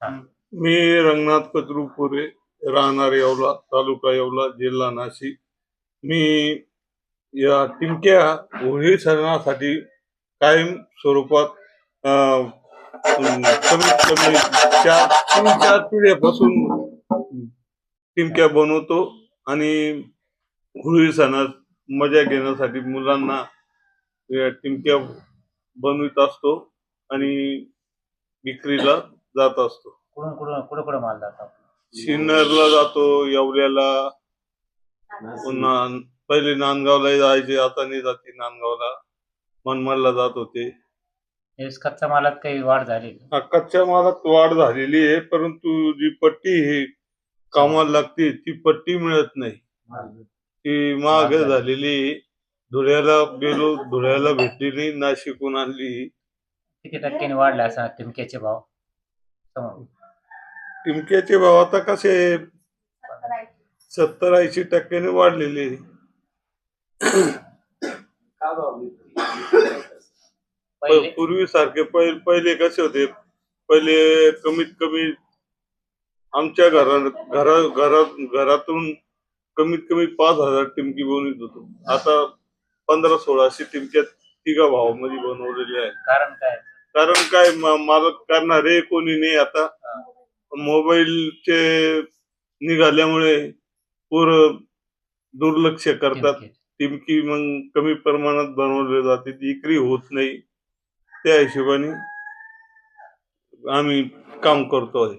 हां. मी रंगनाथ कचरूपुरे, राहणार येवला, तालुका येवला, जिल्हा नाशिक. मी या टिमक्या होळी सणासाठी कायम स्वरूपात कमीत कमी 3-4 पिढ्यापासून टिमक्या बनवतो आणि होळी सणात मजा घेण्यासाठी मुलांना या टिमक्या बनवित असतो आणि विक्रीला जात असतो. कुठं माल जातो? सिन्नरला जातो, येवल्याला, पुन्हा पहिले नांदगावला जायचे, आता नाही जाते नांदगावला. मनमाडला जात होते. कच्च्या मालात काही वाढ झाली? कच्च्या मालात वाढ झालेली आहे, परंतु जी पट्टी ही कामाला लागते ती पट्टी मिळत नाही. ती महाग झालेली. धुळ्याला गेलो, धुळ्याला भेटली नाही, नाशिकहून आणली. किती टक्क्यांनी वाढले असा टिमक्याचे भाव? टिमक्याचे भाव आता कसे 70-80% वाढलेले. पूर्वी सारखे पहिले कसे होते, पहिले कमीत कमी आमच्या घरातून कमीत कमी 5,000 टिमकी बनवित होतो. आता 1500-1600 टिमक्या तिघा भावामध्ये बनवलेले आहे. कारण काय मालक करणारे कोणी नाही. आता मोबाईलचे निघाल्यामुळे पोरं दुर्लक्ष करतात. टिमकी मग कमी प्रमाणात बनवली जाते, ती विक्री होत नाही. त्या हिशोबाने आम्ही काम करतो आहे.